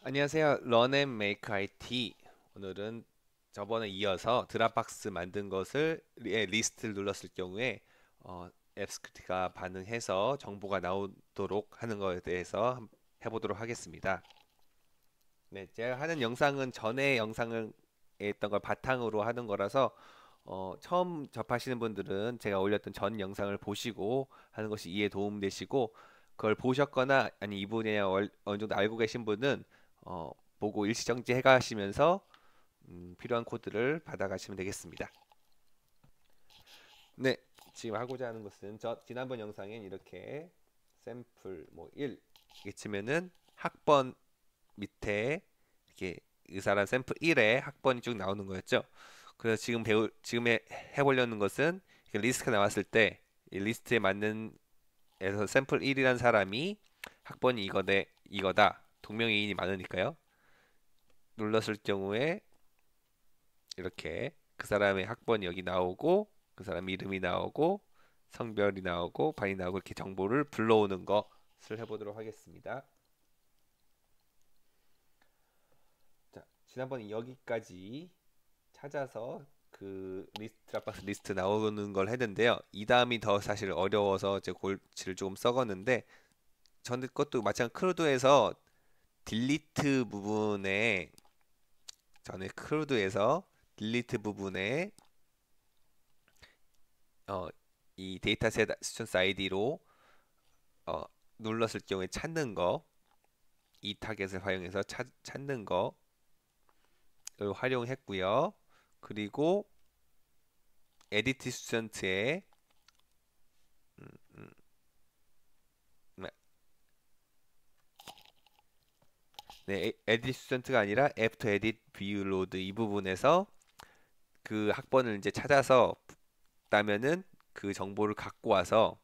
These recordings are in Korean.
안녕하세요. 런앤메이크 IT. 오늘은 저번에 이어서 드랍박스 만든 것을 리스트를 눌렀을 경우에 앱스크립트가 반응해서 정보가 나오도록 하는 것에 대해서 해보도록 하겠습니다. 네, 제가 하는 영상은 전에 영상을 했던 걸 바탕으로 하는 거라서 처음 접하시는 분들은 제가 올렸던 전 영상을 보시고 하는 것이 이해에 도움되시고, 그걸 보셨거나 아니 이 분야 어느 정도 알고 계신 분은 어, 보고 일시정지 해가시면서 필요한 코드를 받아가시면 되겠습니다. 네, 지금 하고자 하는 것은 지난번 영상엔 이렇게 샘플 뭐 1 이렇게 치면은 학번 밑에 이렇게 의사란 샘플 1에 학번이 쭉 나오는 거였죠. 그래서 지금 해보려는 것은 리스트가 나왔을 때 이 리스트에 맞는 에서 샘플 1이란 사람이 학번이 이거다. 동명이인이 많으니까요. 눌렀을 경우에 이렇게 그 사람의 학번이 여기 나오고 그 사람 이름이 나오고 성별이 나오고 반이 나오고 이렇게 정보를 불러오는 것을 해보도록 하겠습니다. 자, 지난번에 여기까지 찾아서 그 드랍박스 리스트 나오는 걸 했는데요. 이 다음이 더 사실 어려워서 제 골치를 조금 썩었는데, 전 것도 마찬가지 크루드에서 딜리트 부분에 전에 크루드에서 딜리트 부분에 어, 이 데이터셋 스튜던스 아이디로 어, 눌렀을 경우에 찾는 거, 이 타겟을 활용해서 찾는 거를 활용했고요. 그리고 에디트 스튜던트에 네, 에디트 스튜던트가 아니라 애프터 에디트 뷰 로드 이 부분에서 그 학번을 이제 찾아서 따면은 그 정보를 갖고 와서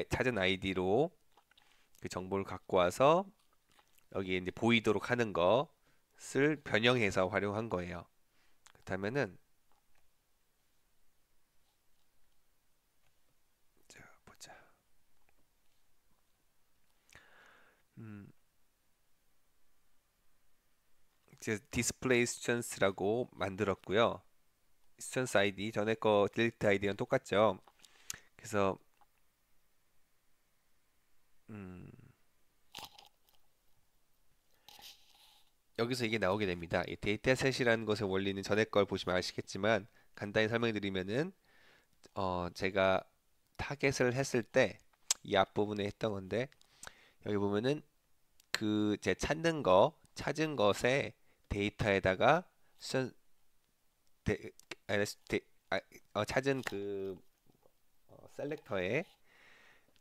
찾은 아이디로 그 정보를 갖고 와서 여기에 이제 보이도록 하는 것을 변형해서 활용한 거예요. 그렇다면은 자, 보자. 음, 이제 디스플레이 스튜던스라고 만들었고요. 스튜던스 아이디 전에 거 딜리트 아이디랑 똑같죠. 그래서 음, 여기서 이게 나오게 됩니다. 이 데이터셋이라는 것의 원리는 전에 걸 보시면 아시겠지만 간단히 설명드리면은 제가 타겟을 했을 때 이 앞부분에 했던 건데, 여기 보면은 그 제 찾은 것의 데이터에다가 선 데, 아, 데, 아, 찾은 그 셀렉터에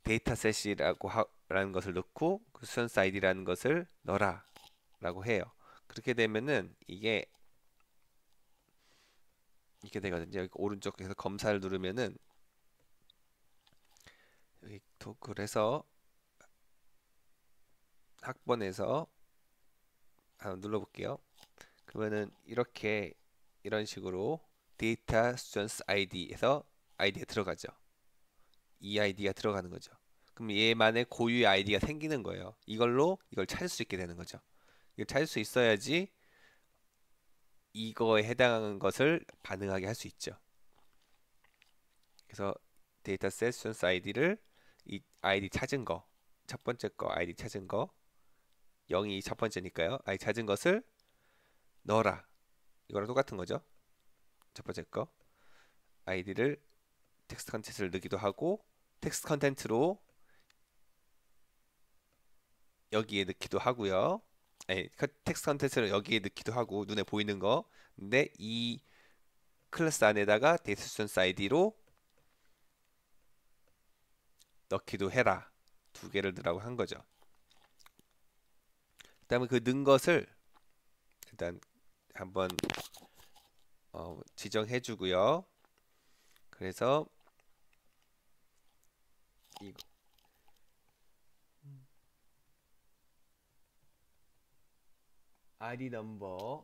데이터셋이라고 라는 것을 넣고 그 수선스 아이디라는 것을 넣어라 라고 해요. 그렇게 되면은 이게 되거든요. 여기 오른쪽에서 검사를 누르면은 여기 그래서 학번에서 한번 눌러볼게요. 그러면은 이렇게 이런 식으로 데이터 스튜던스 아이디에서 아이디가 들어가죠. 이 아이디가 들어가는 거죠. 그럼 얘만의 고유의 아이디가 생기는 거예요. 이걸로 이걸 찾을 수 있게 되는 거죠. 이걸 찾을 수 있어야지 이거에 해당하는 것을 반응하게 할 수 있죠. 그래서 데이터 세션스 아이디를 이 아이디 찾은 거, 첫 번째 거 아이디 찾은 거, 0이 첫 번째니까요. 아이디 찾은 것을 넣어라. 이거랑 똑같은 거죠. 첫 번째 거 아이디를 텍스트 컨텐츠를 넣기도 하고 텍스트 컨텐츠로 여기에 넣기도 하고요. 아니, 텍스트 컨텐츠를 여기에 넣기도 하고 눈에 보이는 거. 근데 이 클래스 안에다가 데이터 스튜던스 아이디로 넣기도 해라. 두 개를 넣으라고 한 거죠. 그다음에 그 넣은 것을 일단 한번 지정해 주고요. 그래서 이 ID 넘버의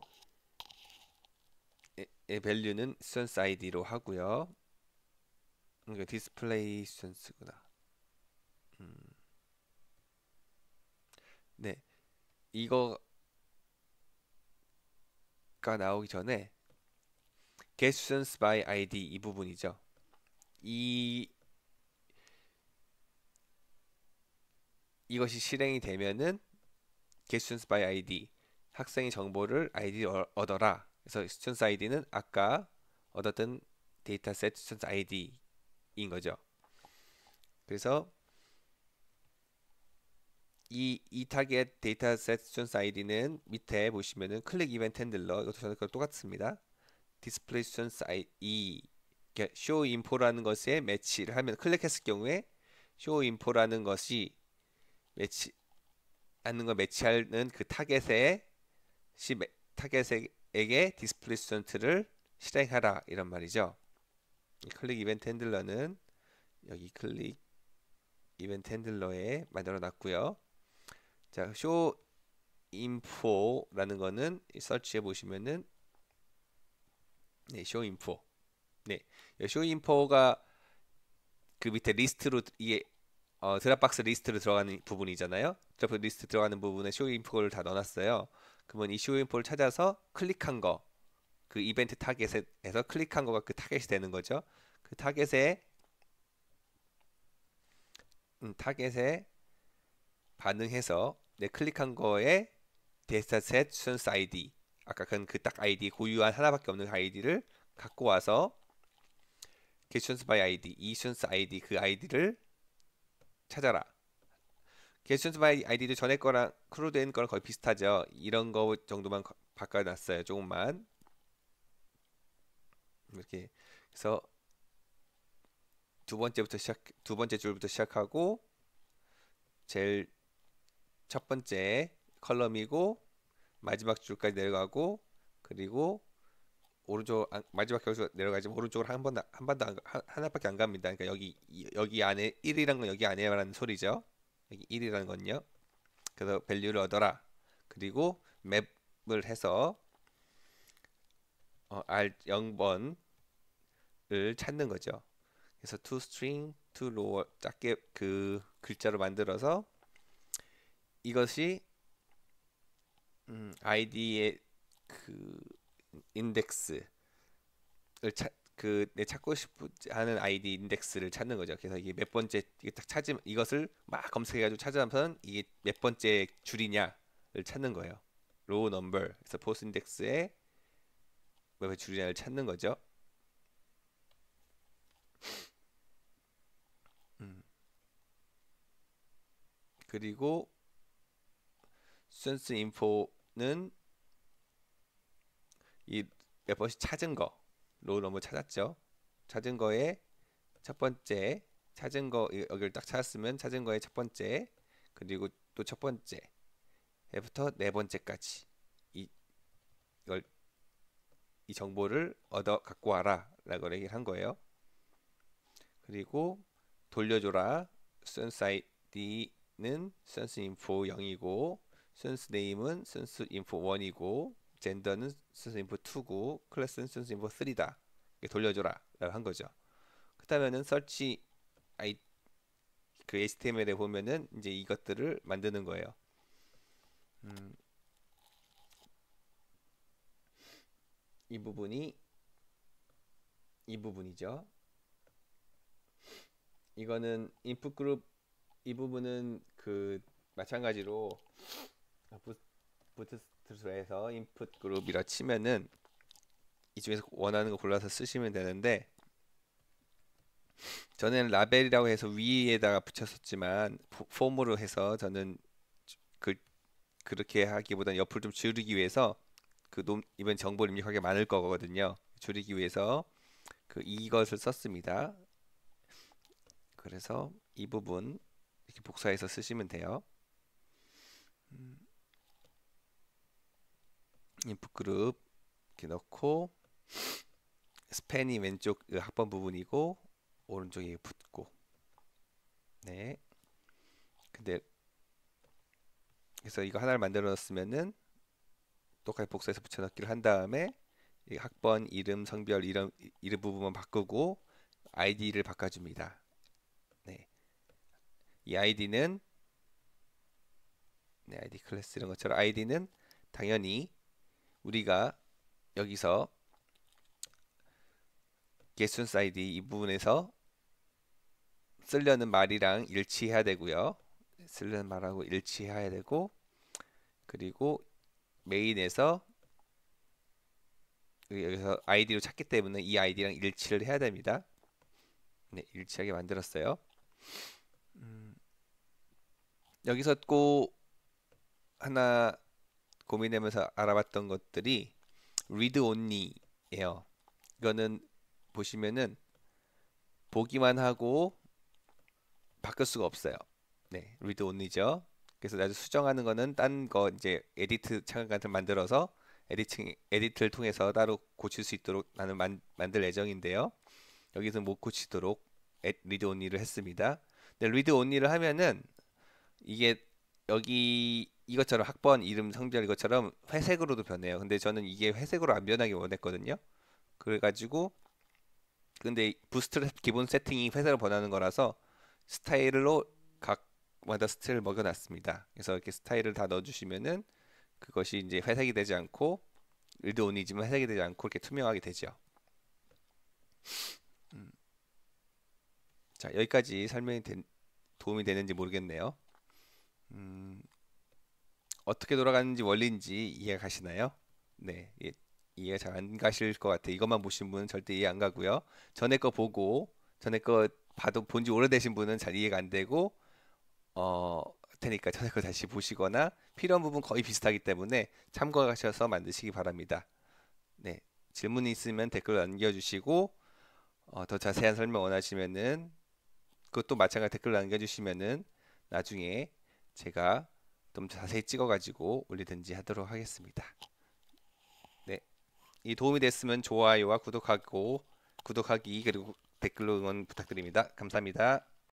밸류는 스턴스 아이디로 하고요. 이거 디스플레이 스턴스구나. 음, 네, 이거 나오기 전에 get students by ID 이 부분이죠. 이것이 실행이 되면은 get students by ID 학생의 정보를 ID 얻어라. 그래서 students ID는 아까 얻었던 데이터셋 students ID인 거죠. 그래서 이 타겟 데이터셋 students ID는 밑에 보시면은 클릭 이벤트 핸들러 이것도 저는 똑같습니다. display students ID show info라는 것에 매치를 하면 클릭했을 경우에 show info라는 것이 매치하는 그 타겟에게 display student를 실행하라 이런 말이죠. 클릭 이벤트 핸들러는 여기 클릭 이벤트 핸들러에 만들어 놨고요. 자, show info라는 거는 서치해 보시면은 네, show info. 네, show info가 그 밑에 리스트로 이게 드랍박스 리스트로 들어가는 부분이잖아요. 드랍박스 리스트 들어가는 부분에 show info를 다 넣어놨어요. 그러면 이 show info를 찾아서 클릭한 거, 그 이벤트 타겟에서 클릭한 거가 그 타겟이 되는 거죠. 그 타겟에 반응해서 내 클릭한 거에 데이터셋 students ID 아까 그 딱 아이디 고유한 하나밖에 없는 아이디를 갖고 와서 get students by ID 이 students ID 그 아이디를 찾아라. get students by ID도 전에 거랑 크루된 거랑 거의 비슷하죠. 이런 거 정도만 바꿔놨어요. 조금만 이렇게. 그래서 두 번째 줄부터 시작하고 제일 첫 번째 컬럼이고 마지막 줄까지 내려가고 그리고 오른쪽 마지막 격수 내려가지만 오른쪽으로 하나밖에 안 갑니다. 그러니까 여기 안에 1이란 건 여기 안에라는 소리죠. 여기 1이라는 건요. 그래서 밸류를 얻어라. 그리고 맵을 해서 R0번을 찾는 거죠. 그래서 to string to lower 작게 그 글자로 만들어서 이것이 아이디의 그 인덱스를 내 찾고 싶지 않은 아이디 인덱스를 찾는 거죠. 그래서 이게 몇 번째 이게 딱 찾으면 이것을 막 검색해가지고 찾아보면 이게 몇 번째 줄이냐를 찾는 거예요. 로우 넘버 그래서 포스 인덱스에 몇 번째 줄이냐를 찾는 거죠. 그리고 students info는 이 몇 번씩 찾은 거 로우 넘버 찾았죠. 찾은 거에 첫 번째 찾은 거 여기를 딱 찾았으면 찾은 거에 첫 번째 그리고 또 첫 번째부터 네 번째까지 이걸 이 정보를 얻어 갖고 와라라고 얘기를 한 거예요. 그리고 돌려줘라. students ID는 students info 0이고 students name은 students info 1이고 젠더는 students info 2고 클래스는 students info 3다. 돌려줘라라고 한 거죠. 그다음에는 search 그 HTML에 보면은 이제 이것들을 만드는 거예요. 이 부분이죠. 이거는 input 그룹 이 부분은 그 마찬가지로 부트스트랩에서 input 그룹이라 치면은 이 중에서 원하는 거 골라서 쓰시면 되는데 저는 라벨이라고 해서 위에다가 붙였었지만 폼으로 해서 저는 그렇게 하기보다는 옆을 좀 줄이기 위해서 이번 정보를 입력하기 많을 거거든요. 줄이기 위해서 이것을 썼습니다. 그래서 이 부분 이렇게 복사해서 쓰시면 돼요. 인풋 그룹 이렇게 넣고 스팬이 왼쪽 학번 부분이고 오른쪽에 붙고 네. 근데 그래서 이거 하나를 만들어 놨으면은 똑같이 복사해서 붙여넣기를 한 다음에 이 학번 이름 성별 이름 부분만 바꾸고 아이디를 바꿔줍니다. 네. 이 아이디는 아이디 클래스 이런 것처럼 아이디는 당연히 우리가 여기서 getStudents ID 이 부분에서 쓰려는 말이랑 일치해야 되고요. 쓰려는 말하고 일치해야 되고, 그리고 메인에서 여기서 아이디로 찾기 때문에 이 아이디랑 일치를 해야 됩니다. 네, 일치하게 만들었어요. 여기서 꼭 하나 고민하면서 알아봤던 것들이 read only예요. 이거는 보시면은 보기만 하고 바꿀 수가 없어요. 네, read only죠. 그래서 나중에 수정하는 거는 딴 거 이제 에디트 창을 같은 만들어서 에디트를 통해서 따로 고칠 수 있도록 나는 만들 예정인데요. 여기서 못 고치도록 read only를 했습니다. 근데 read only를 하면은 이게 여기 이것처럼 학번, 이름, 성별 이것처럼 회색으로도 변해요. 근데 저는 이게 회색으로 안 변하기 원했거든요. 그래가지고 근데 부스트랩 기본 세팅이 회색으로 변하는 거라서 스타일로 각마다 스타일을 먹여놨습니다. 그래서 이렇게 스타일을 다 넣어주시면은 그것이 이제 회색이 되지 않고 리드 온이지만 회색이 되지 않고 이렇게 투명하게 되죠. 자, 여기까지 도움이 되는지 모르겠네요. 어떻게 돌아가는지 원리인지 이해가 가시나요? 네, 이해가 잘 안 가실 것 같아요. 이것만 보신 분은 절대 이해 안 가고요. 전에 거 보고 전에 거 봐도 본지 오래되신 분은 잘 이해가 안 되고 테니까 전에 거 다시 보시거나 필요한 부분 거의 비슷하기 때문에 참고하셔서 만드시기 바랍니다. 네, 질문이 있으면 댓글 남겨주시고 더 자세한 설명 원하시면은 그것도 마찬가지 댓글 남겨주시면은 나중에 제가 좀 자세히 찍어가지고 올리든지 하도록 하겠습니다. 네, 이 도움이 됐으면 좋아요와 구독하기 그리고 댓글로 응원 부탁드립니다. 감사합니다.